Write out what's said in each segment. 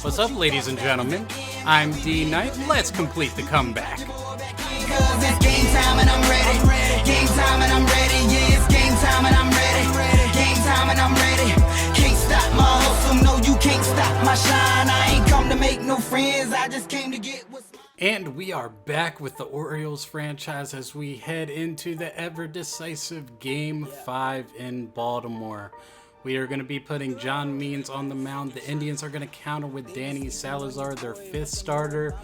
What's up, ladies and gentlemen? I'm D.Knight. Let's complete the comeback. Cause it's game time and I'm ready. Game time and I'm ready. Yeah, it's game time and I'm ready. Game time and I'm ready. Can't stop my hustle. No, you can't stop my shine. I ain't come to make no friends. I just came to get what's mine. And we are back with the Orioles franchise as we head into the ever-decisive Game 5 in Baltimore. We are going to be putting John Means on the mound. The Indians are going to counter with Danny Salazar, their fifth starter.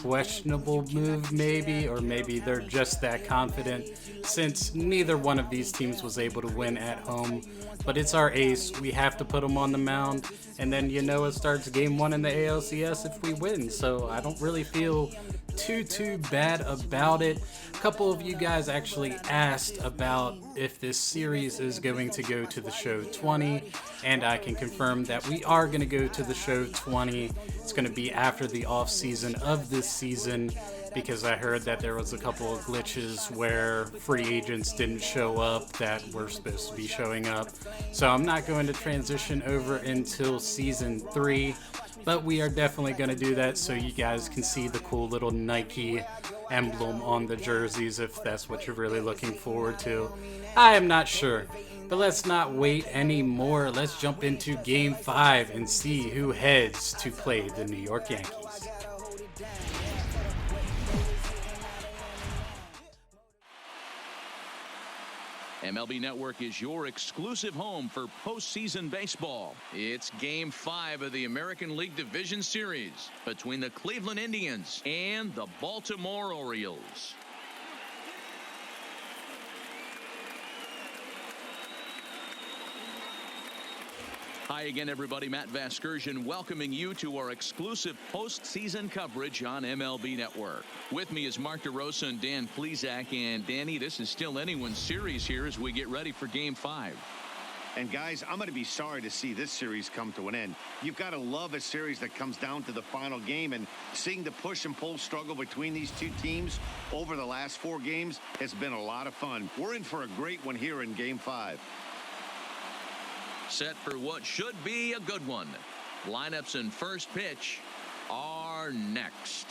Questionable move maybe, or maybe they're just that confident since neither one of these teams was able to win at home. But it's our ace. We have to put him on the mound. And then, it starts game 1 in the ALCS if we win. So I don't really feel too bad about it. A couple of you guys actually asked about if this series is going to go to the show 20, and I can confirm that we are going to go to the show 20. It's going to be after the off season of this season, because I heard that there was a couple of glitches where free agents didn't show up that were supposed to be showing up. So I'm not going to transition over until season 3. But we are definitely going to do that so you guys can see the cool little Nike emblem on the jerseys if that's what you're really looking forward to. I am not sure. But let's not wait anymore. Let's jump into Game 5 and see who heads to play the New York Yankees. MLB Network is your exclusive home for postseason baseball. It's Game 5 of the American League Division Series between the Cleveland Indians and the Baltimore Orioles. Hi again, everybody. Matt Vasgersian welcoming you to our exclusive postseason coverage on MLB Network. With me is Mark DeRosa and Dan Plesac. And Danny, this is still anyone's series here as we get ready for Game 5. And guys, I'm going to be sorry to see this series come to an end. You've got to love a series that comes down to the final game, and seeing the push and pull struggle between these two teams over the last 4 games has been a lot of fun. We're in for a great one here in Game 5. Set for what should be a good one. Lineups and first pitch are next.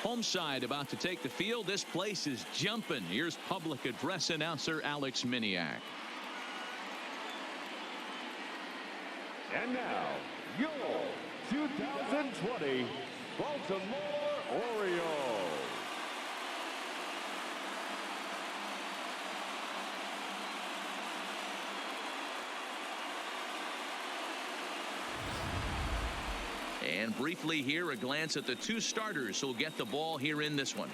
Home side about to take the field. This place is jumping. Here's public address announcer Alex Miniak. And now, your 2020 Baltimore Orioles. And briefly here, a glance at the 2 starters who'll get the ball here in this one.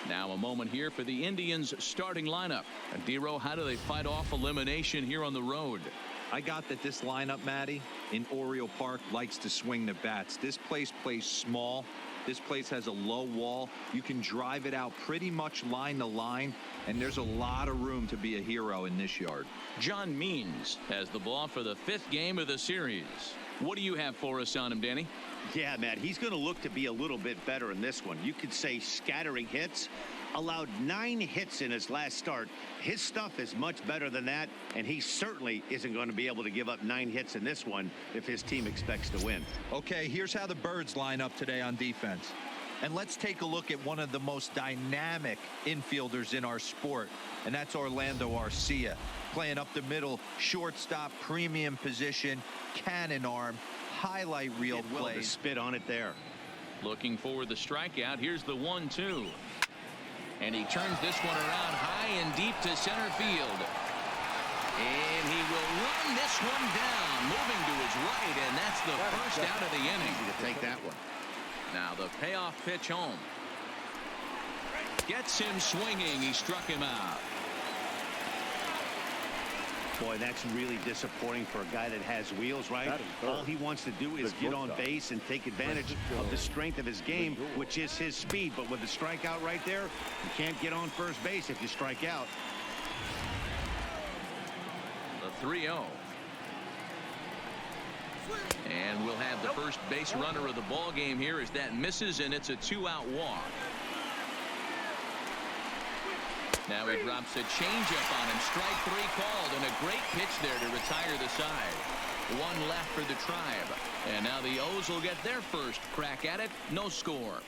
Now a moment here for the Indians starting lineup. And Dero, how do they fight off elimination here on the road? I got that this lineup, Matty, in Oriole Park likes to swing the bats. This place plays small. This place has a low wall. You can drive it out pretty much line to line, and there's a lot of room to be a hero in this yard. John Means has the ball for the 5th game of the series. What do you have for us on him, Danny? Yeah, Matt, he's going to look to be a little bit better in this one. You could say scattering hits. Allowed 9 hits in his last start. His stuff is much better than that, and he certainly isn't going to be able to give up 9 hits in this one if his team expects to win. Okay, here's how the Birds line up today on defense. And let's take a look at one of the most dynamic infielders in our sport, and that's Orlando Arcia. Playing up the middle, shortstop, premium position, cannon arm, highlight reel Well, plays. to spit on it there. Looking for the strikeout. Here's the 1-2. And he turns this one around high and deep to center field. And he will run this one down, moving to his right, and that's the first out of the inning. Easy to take that one. Now the payoff pitch home. Gets him swinging. He struck him out. Boy, that's really disappointing for a guy that has wheels, right? All he wants to do is get on base and take advantage of the strength of his game, which is his speed. But with the strikeout right there, you can't get on first base if you strike out. The 3-0. first base runner of the ball game here as that misses, and it's a 2-out walk. Now he drops a changeup on him. Strike 3 called, and a great pitch there to retire the side. 1 left for the Tribe, and now the O's will get their first crack at it. No score.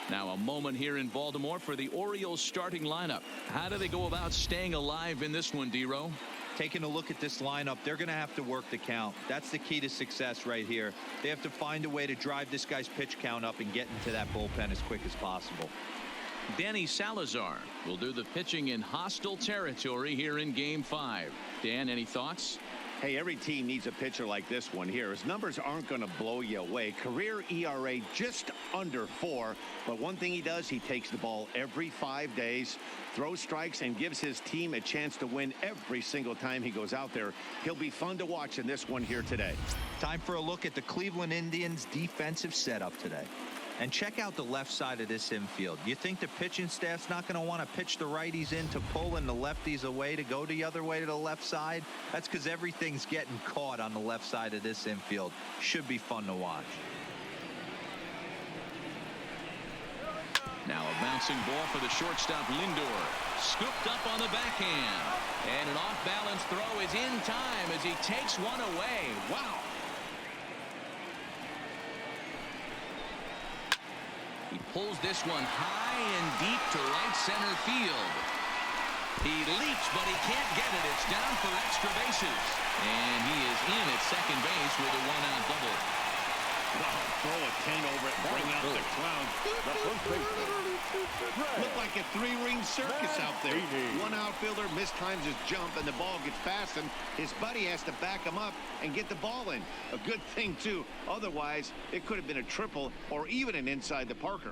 Now a moment here in Baltimore for the Orioles starting lineup. How do they go about staying alive in this one, D-Row? Taking a look at this lineup, they're going to have to work the count. That's the key to success right here. They have to find a way to drive this guy's pitch count up and get into that bullpen as quick as possible. Danny Salazar will do the pitching in hostile territory here in Game 5. Dan, any thoughts? Hey, every team needs a pitcher like this one here. His numbers aren't going to blow you away. Career ERA just under 4. But one thing he does, he takes the ball every 5 days, throws strikes, and gives his team a chance to win every single time he goes out there. He'll be fun to watch in this one here today. Time for a look at the Cleveland Indians defensive setup today. And check out the left side of this infield. You think the pitching staff's not going to want to pitch the righties in to pull and the lefties away to go the other way to the left side? That's because everything's getting caught on the left side of this infield. Should be fun to watch. Now a bouncing ball for the shortstop Lindor. Scooped up on the backhand. And an off-balance throw is in time as he takes one away. Wow. He pulls this one high and deep to right center field. He leaps, but he can't get it. It's down for extra bases. And he is in at second base with a 1-out double. Wow, throw a 10 over it, bring out the clown. Looked like a 3-ring circus out there. One outfielder mistimes his jump, and the ball gets fastened. His buddy has to back him up and get the ball in. A good thing, too. Otherwise, it could have been a triple or even an inside the Parker.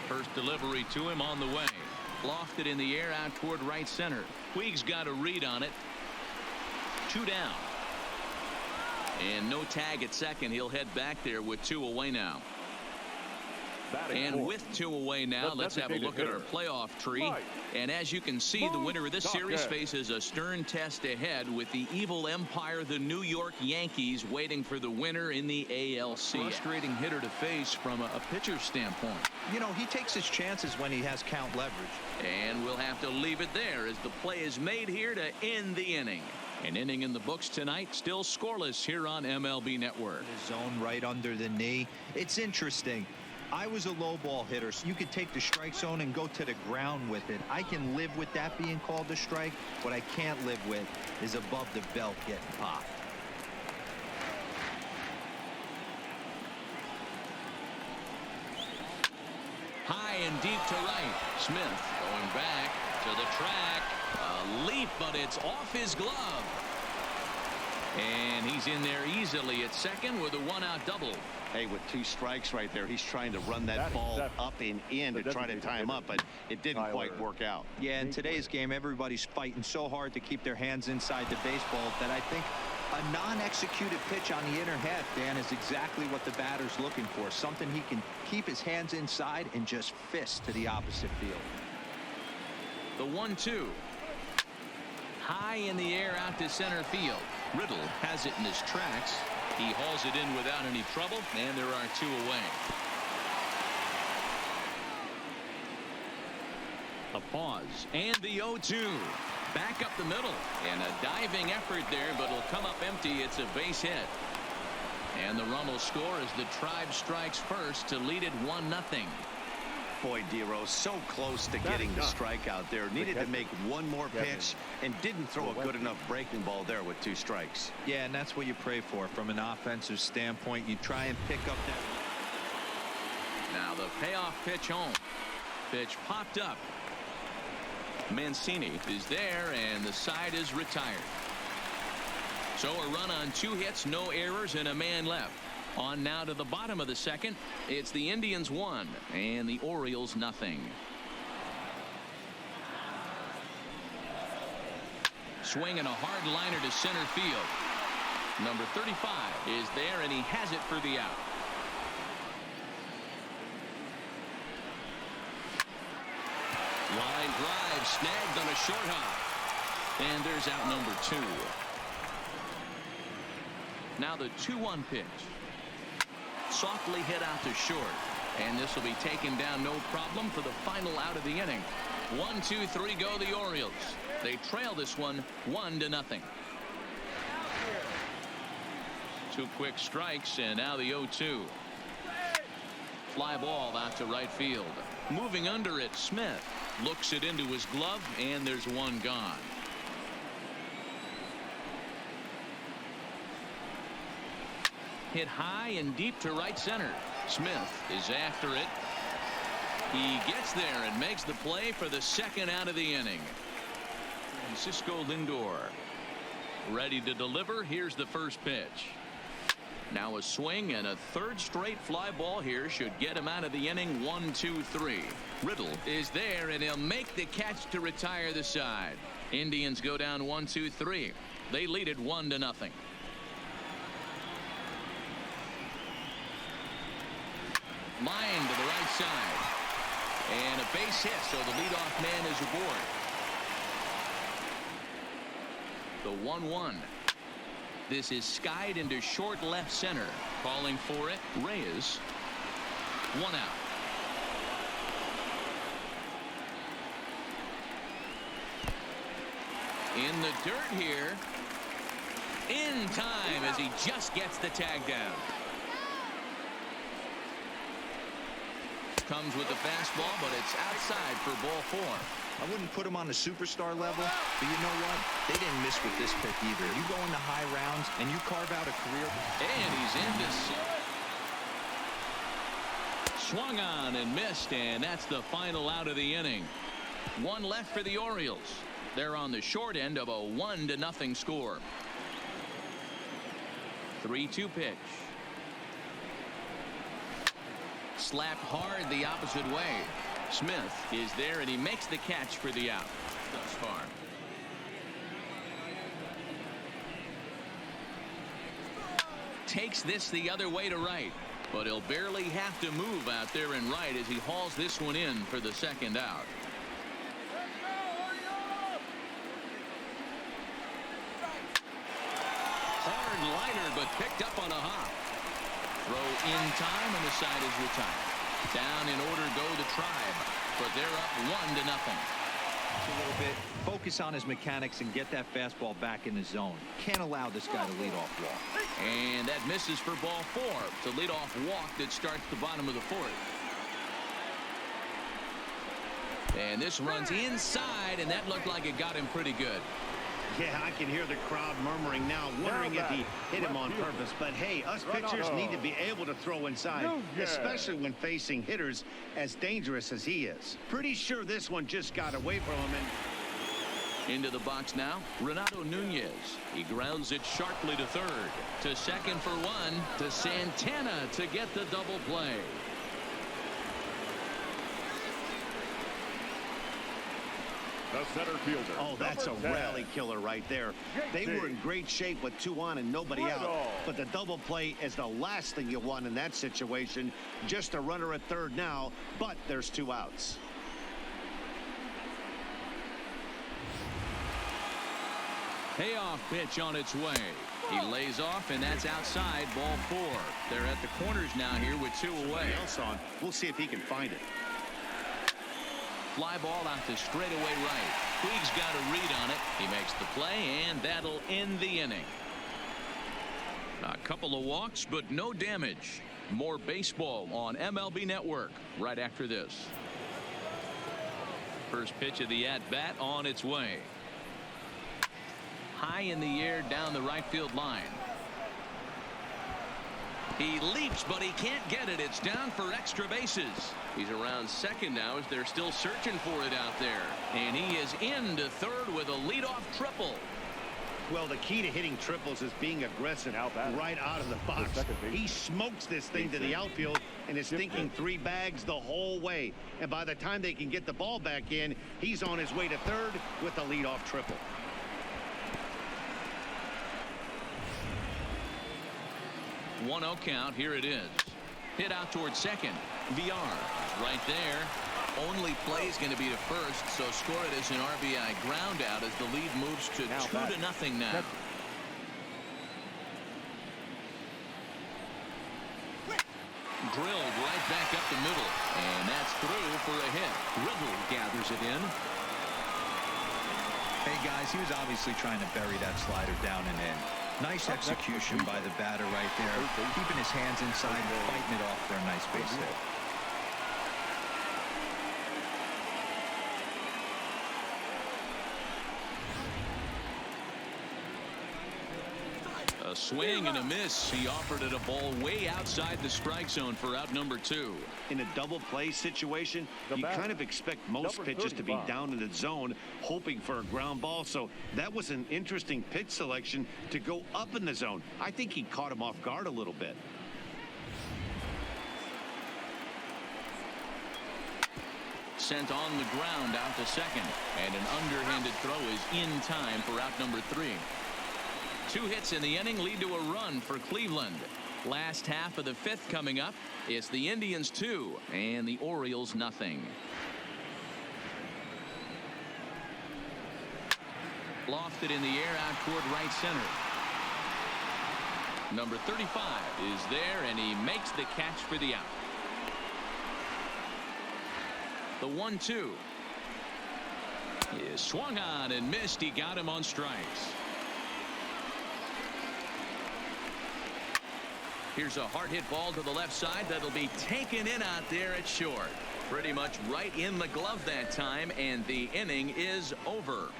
First delivery to him on the way. Lofted in the air out toward right center. Puig's got a read on it. 2 down. And no tag at second. He'll head back there with 2 away now. And with 2 away now, let's have a look at our playoff tree. And as you can see, the winner of this series faces a stern test ahead with the evil empire, the New York Yankees, waiting for the winner in the ALC. Frustrating hitter to face from a pitcher's standpoint. You know, he takes his chances when he has count leverage. And we'll have to leave it there as the play is made here to end the inning. An inning in the books tonight, still scoreless here on MLB Network. The zone right under the knee. It's interesting. I was a low ball hitter, so you could take the strike zone and go to the ground with it. I can live with that being called a strike. What I can't live with is above the belt getting popped. High and deep to right. Smith going back to the track. A leap, but it's off his glove. And he's in there easily at second with a 1-out double. Hey, with 2 strikes right there, he's trying to run that ball up and in to try to tie him up, but it didn't quite work out. Yeah, in today's game, everybody's fighting so hard to keep their hands inside the baseball that I think a non-executed pitch on the inner half, Dan, is exactly what the batter's looking for. Something he can keep his hands inside and just fist to the opposite field. The 1-2. High in the air out to center field. Riddle has it in his tracks. He hauls it in without any trouble, and there are 2 away. A pause, and the 0-2. Back up the middle, and a diving effort there, but it'll come up empty. It's a base hit. And the run will score as the Tribe strikes first to lead it 1-0. Boy, D-Row, so close to getting the strikeout there. Needed to make one more pitch and didn't throw a good enough breaking ball there with 2 strikes. Yeah, and that's what you pray for from an offensive standpoint. You try and pick up that. Now the payoff pitch home. Pitch popped up. Mancini is there, and the side is retired. So a run on 2 hits, no errors, and a man left. On now to the bottom of the second. It's the Indians 1 and the Orioles 0. Swinging a hard liner to center field. Number 35 is there, and he has it for the out. Line drive snagged on a short hop. And there's out number 2. Now the 2-1 pitch. Softly hit out to short. And this will be taken down no problem for the final out of the inning. 1, 2, 3 go the Orioles. They trail this one 1-0. 2 quick strikes and now the 0-2. Fly ball out to right field. Moving under it, Smith looks it into his glove and there's one gone. Hit high and deep to right center. Smith is after it. He gets there and makes the play for the second out of the inning. Francisco Lindor ready to deliver. Here's the first pitch. Now a swing and a third straight fly ball here should get him out of the inning. 1, 2, 3. Riddle is there and he'll make the catch to retire the side. Indians go down 1, 2, 3. They lead it 1-0. Line to the right side. And a base hit, so the leadoff man is aboard. The 1-1. This is skied into short left center. Calling for it, Reyes. 1 out. In the dirt here. In time as he just gets the tag down. Comes with the fastball, but it's outside for ball 4. I wouldn't put him on the superstar level, but you know what? They didn't miss with this pick either. You go into high rounds and you carve out a career. And he's in this. Swung on and missed, and that's the final out of the inning. 1 left for the Orioles. They're on the short end of a 1-0 score. 3-2 pitch. Slapped hard the opposite way. Smith is there and he makes the catch for the out thus far. Takes this the other way to right, but he'll barely have to move out there in right as he hauls this one in for the second out. Hard liner, but picked up on a hop. Throw in time and the side is retired. Down in order go the Tribe, but they're up 1-0. A little bit. Focus on his mechanics and get that fastball back in the zone. Can't allow this guy to lead off walk. And that misses for ball 4. It's a leadoff walk that starts the bottom of the 4th. And this runs inside, and that looked like it got him pretty good. Yeah, I can hear the crowd murmuring now, wondering if he hit him on purpose. But hey, us pitchers need to be able to throw inside, especially when facing hitters as dangerous as he is. Pretty sure this one just got away from him. Into the box now, Renato Nunez. He grounds it sharply to third. To second for 1. To Santana to get the double play. The center fielder. Oh, that's a rally killer right there. They were in great shape with 2 on and nobody out. But the double play is the last thing you want in that situation. Just a runner at third now, but there's 2 outs. Payoff pitch on its way. He lays off, and that's outside, ball 4. They're at the corners now here with 2 away. We'll see if he can find it. Fly ball out to straightaway right. Puig's got a read on it. He makes the play, and that'll end the inning. A couple of walks, but no damage. More baseball on MLB Network right after this. First pitch of the at-bat on its way. High in the air down the right field line. He leaps, but he can't get it. It's down for extra bases. He's around second now as they're still searching for it out there. And he is into third with a leadoff triple. Well, the key to hitting triples is being aggressive right out of the box. He smokes this thing to the outfield and is thinking 3 bags the whole way. And by the time they can get the ball back in, he's on his way to third with the leadoff triple. One 0 count. Here it is. Hit out towards second. VR right there. Only play is going to be to first, so score it as an RBI ground out as the lead moves to 2-0 now. drilled right back up the middle. And that's through for a hit. Riddle gathers it in. Hey, guys, he was obviously trying to bury that slider down and in. Nice execution by the batter right there, keeping his hands inside and fighting it off for a nice base hit. A swing and a miss. He offered it a ball way outside the strike zone for out number 2. In a double play situation, you kind of expect most pitches to be down in the zone, hoping for a ground ball. So that was an interesting pitch selection to go up in the zone. I think he caught him off guard a little bit. Sent on the ground out to second. And an underhanded throw is in time for out number 3. 2 hits in the inning lead to a run for Cleveland. Last half of the 5th coming up. It's the Indians 2 and the Orioles nothing. Lofted in the air out toward right center. Number 35 is there, and he makes the catch for the out. The 1-2 is swung on and missed. He got him on strikes. Here's a hard hit ball to the left side that'll be taken in out there at short. Pretty much right in the glove that time, and the inning is over.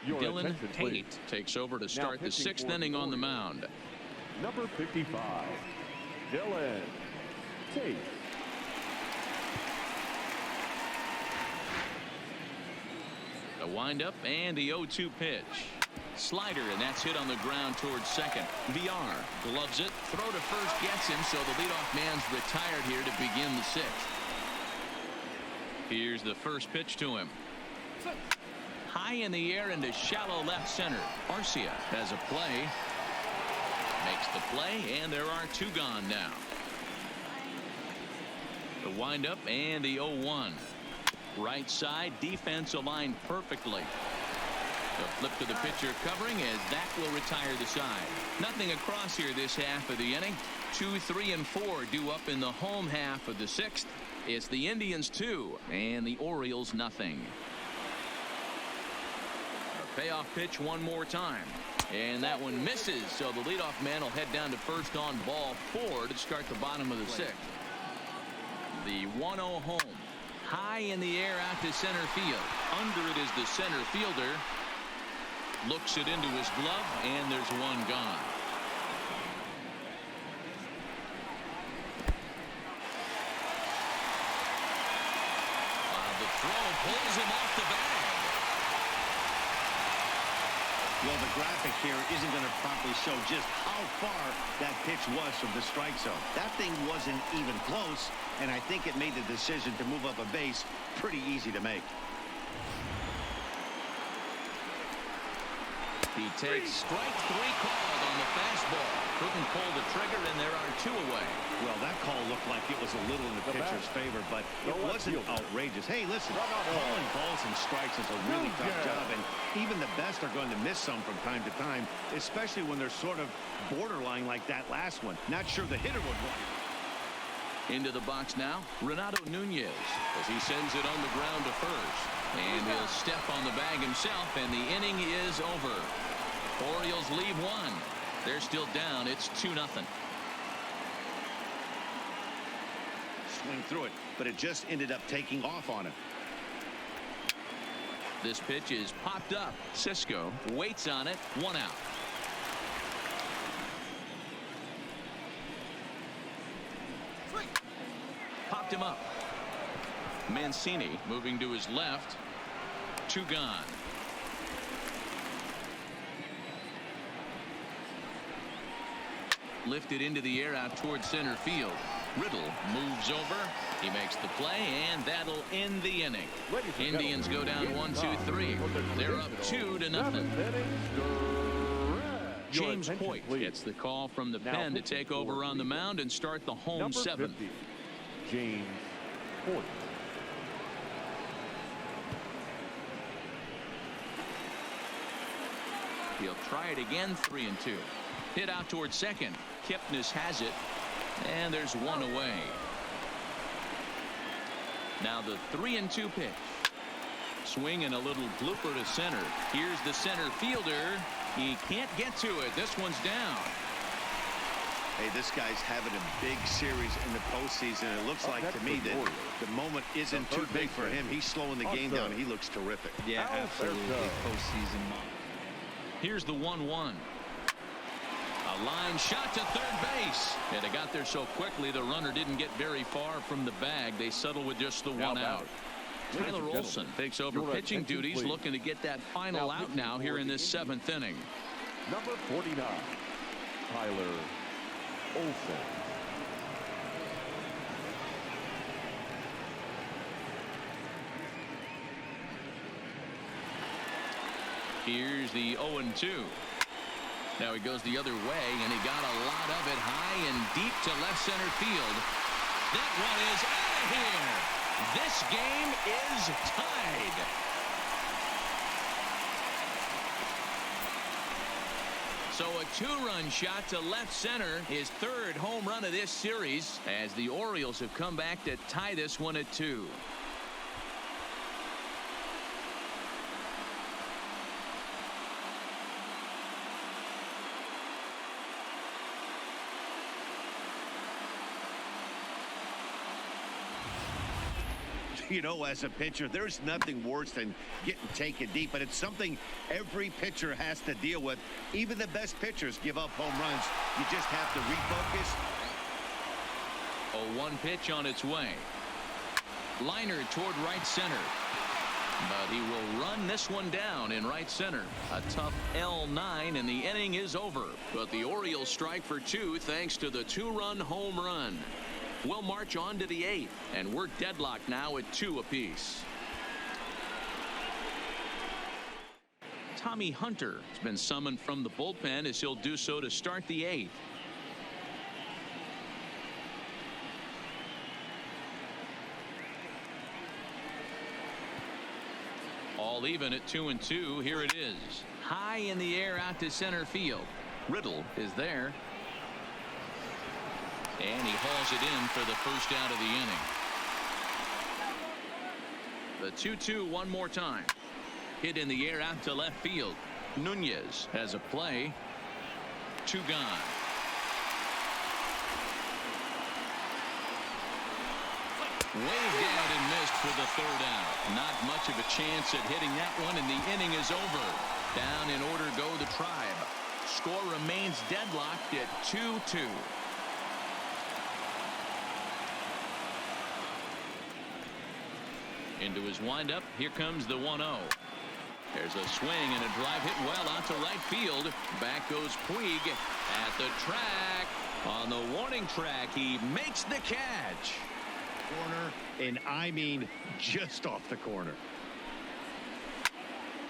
Dylan Tate takes over to start the 6th inning on the mound. Number 55, Dylan Tate. A windup and the 0-2 pitch. Slider, and that's hit on the ground towards second. VR gloves it. Throw to first gets him, so the leadoff man's retired here to begin the 6th. Here's the first pitch to him. High in the air into shallow left center. Arcia has a play. Makes the play, and there are 2 gone now. The windup and the 0-1. Right side, defense aligned perfectly. The flip to the pitcher covering as that will retire the side. Nothing across here this half of the inning. 2, 3, and 4 due up in the home half of the 6th. It's the Indians 2 and the Orioles nothing. A payoff pitch one more time. And that one misses, so the leadoff man will head down to first on ball 4 to start the bottom of the 6th. The 1-0 home. High in the air out to center field. Under it is the center fielder. Looks it into his glove, and there's 1 gone. The throw pulls him off the bag. Well, the graphic here isn't going to properly show just how far that pitch was from the strike zone. That thing wasn't even close, and I think it made the decision to move up a base pretty easy to make. He takes strike 3 called on the fastball. Couldn't pull the trigger, and there are 2 away. Well, that call looked like it was a little in the pitcher's favor, but it wasn't outrageous. Hey, listen, calling balls and strikes is a really tough job, and even the best are going to miss some from time to time, especially when they're sort of borderline like that last one. Not sure the hitter would want it. Into the box now, Renato Nunez, as he sends it on the ground to first. And he'll step on the bag himself, and the inning is over. Orioles lead 1. They're still down. It's 2-0. Swing through it, but it just ended up taking off on him. This pitch is popped up. Cisco waits on it. 1 out. Popped him up. Mancini moving to his left. 2 gone. Lifted into the air out towards center field. Riddle moves over. He makes the play, and that'll end the inning. Indians go down 1-2-3. They're up 2-0. James Hoyt gets the call from the pen to take over on the mound and start the home 7th. James Hoyt. He'll try it again. 3-2. Hit out towards second. Kipnis has it. And there's one away. Now the 3-2 pitch. Swing and a little blooper to center. Here's the center fielder. He can't get to it. This one's down. Hey, this guy's having a big series in the postseason. It looks like to me that the moment isn't too big for him. He's slowing the game down. He looks terrific. Yeah, absolutely. Postseason mom. Here's the 1-1. A line shot to third base. And they got there so quickly the runner didn't get very far from the bag. They settle with just the one out. Tyler Olson takes over pitching duties, looking to get that final out now here in this 7th inning. Number 49, Tyler Olson. Here's the 0-2. Now he goes the other way, and he got a lot of it high and deep to left center field. That one is out of here. This game is tied. So a 2-run shot to left center, his 3rd home run of this series, as the Orioles have come back to tie this one at 2. You know, as a pitcher, there's nothing worse than getting taken deep, but it's something every pitcher has to deal with. Even the best pitchers give up home runs. You just have to refocus. A 1 pitch on its way. Liner toward right center. But he will run this one down in right center. A tough L9, and the inning is over. But the Orioles strike for 2 thanks to the 2-run home run. We'll march on to the 8th, and we're deadlocked now at 2 apiece. Tommy Hunter has been summoned from the bullpen as he'll do so to start the 8th. All even at 2-2. Here it is. High in the air out to center field. Riddle is there. And he hauls it in for the first out of the inning. The 2-2 one more time. Hit in the air out to left field. Nunez has a play. 2 gone. Waved out and missed for the 3rd out. Not much of a chance at hitting that one, and the inning is over. Down in order go the Tribe. Score remains deadlocked at 2-2. Into his windup. Here comes the 1-0. There's a swing and a drive hit well out to right field. Back goes Puig at the track. On the warning track, he makes the catch. Corner, and I mean just off the corner.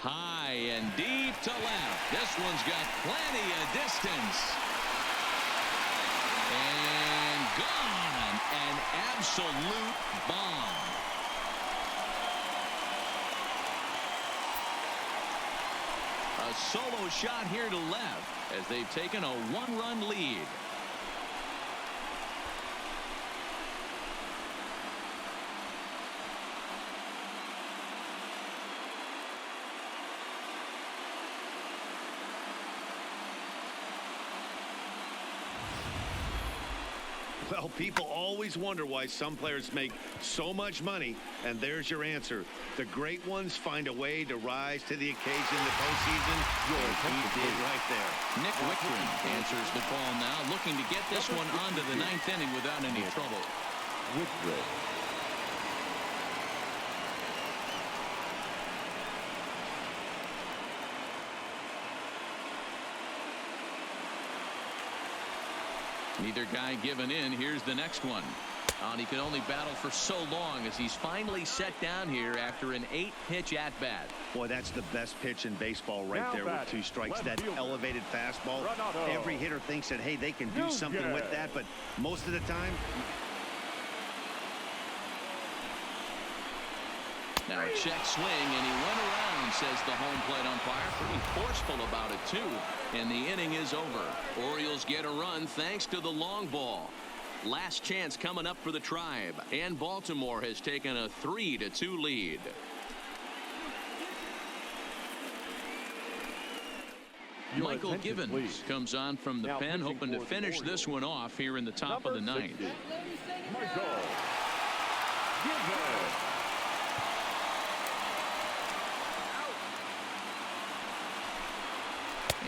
High and deep to left. This one's got plenty of distance. And gone. An absolute bomb. A solo shot here to left as they've taken a 1-run lead. Well, people always wonder why some players make so much money, and there's your answer. The great ones find a way to rise to the occasion in the postseason. He did right there. Nick Wickren answers the call now, looking to get this one onto the 9th inning without any trouble. Wickren. Neither guy giving in. Here's the next one. And he could only battle for so long as he's finally set down here after an 8-pitch at-bat. Boy, that's the best pitch in baseball right Now there with batting, 2 strikes. left That fielder. elevated fastball. Renato. Every hitter thinks that, hey, they can do something with that, but most of the time. Now a check swing, and he went around, says the home plate umpire. Pretty forceful about it, too. And the inning is over. Orioles get a run thanks to the long ball. Last chance coming up for the Tribe, and Baltimore has taken a 3-2 lead. Your Michael attention, Givens please. comes on from the Now pen, pitching hoping to for the finish this one Orioles. off here in the top of the Number ninth. 60, Michael Givens.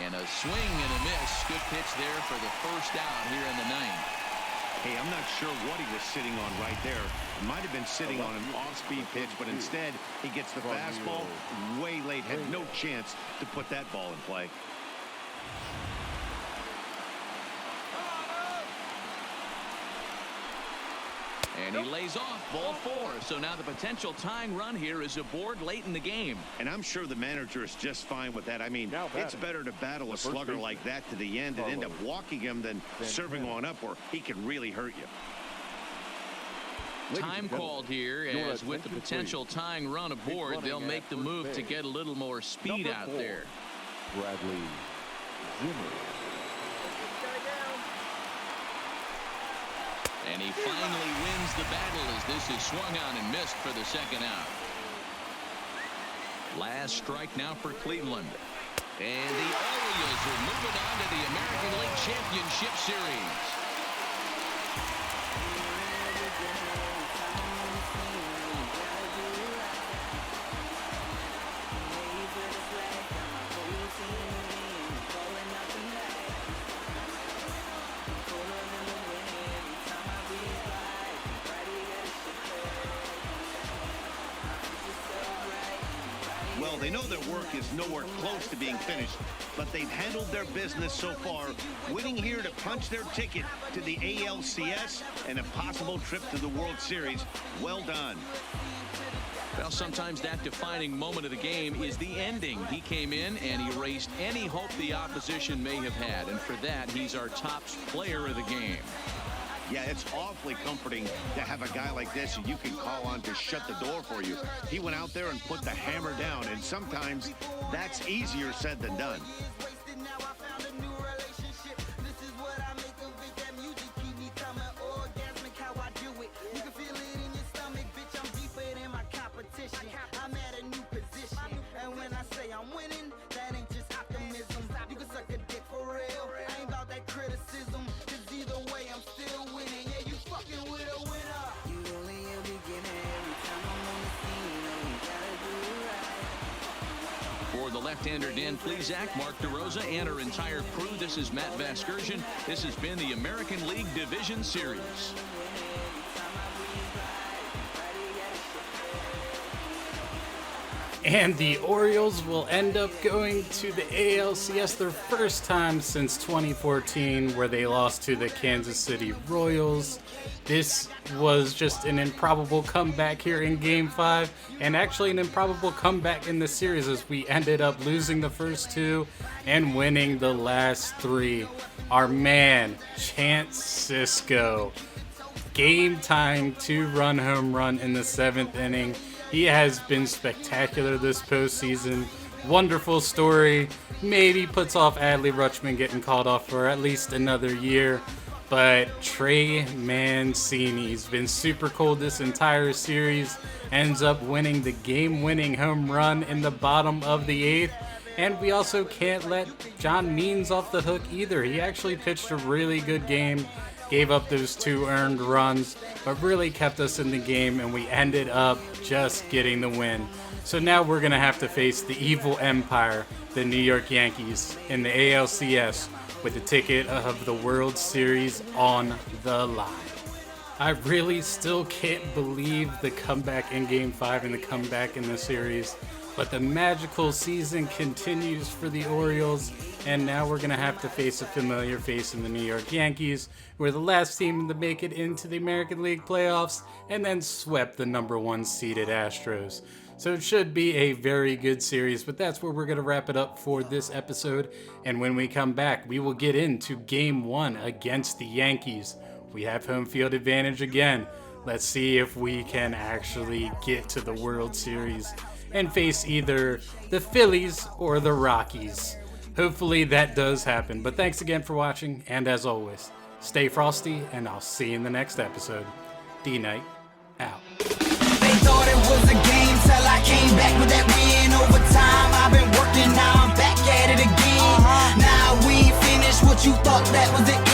And a swing and a miss. Good pitch there for the first out here in the ninth. Hey, I'm not sure what he was sitting on right there. Might have been sitting on an off-speed pitch, but instead he gets the fastball way late. Had no chance to put that ball in play. And he lays off ball 4. So now the potential tying run here is aboard late in the game. And I'm sure the manager is just fine with that. I mean, it's better to battle a slugger like that to the end and end up walking him than serving on up where he can really hurt you. Time called here, as with the potential tying run aboard, they'll make the move to get a little more speed out there. Bradley Zimmer. And he finally wins the battle as this is swung on and missed for the second out. Last strike now for Cleveland. And the Orioles are moving on to the American League Championship Series. Well, they know their work is nowhere close to being finished, but they've handled their business so far, winning here to punch their ticket to the ALCS and a possible trip to the World Series. Well done. Well, sometimes that defining moment of the game is the ending. He came in and erased any hope the opposition may have had, and for that, he's our top player of the game. Yeah, it's awfully comforting to have a guy like this you can call on to shut the door for you. He went out there and put the hammer down, and sometimes that's easier said than done. For the left-hander Dan Plesac, Mark DeRosa, and our entire crew, this is Matt Vasgersian. This has been the American League Division Series. And the Orioles will end up going to the ALCS their first time since 2014, where they lost to the Kansas City Royals. This was just an improbable comeback here in Game 5, and actually an improbable comeback in the series as we ended up losing the first 2 and winning the last 3. Our man, Chance Sisco, game-tying 2-run home run in the 7th inning. He has been spectacular this postseason. Wonderful story. Maybe puts off Adley Rutschman getting called off for at least another year. But Trey Mancini's been super cold this entire series. Ends up winning the game-winning home run in the bottom of the 8th. And we also can't let John Means off the hook either. He actually pitched a really good game. Gave up those 2 earned runs, but really kept us in the game, and we ended up just getting the win. So now we're going to have to face the evil empire, the New York Yankees, in the ALCS with the ticket of the World Series on the line. I really still can't believe the comeback in Game 5 and the comeback in the series, but the magical season continues for the Orioles, and now we're going to have to face a familiar face in the New York Yankees. We're the last team to make it into the American League playoffs and then swept the number 1 seeded Astros. So it should be a very good series, but that's where we're going to wrap it up for this episode. And when we come back, we will get into Game 1 against the Yankees. We have home field advantage again. Let's see if we can actually get to the World Series and face either the Phillies or the Rockies. Hopefully that does happen. But thanks again for watching, and as always, Stay frosty, and I'll see you in the next episode. D.Knight, out. They thought it was a game till I came back with that win overtime. I've been working, now I'm back at it again. Now we ain't finished what you thought that was the end.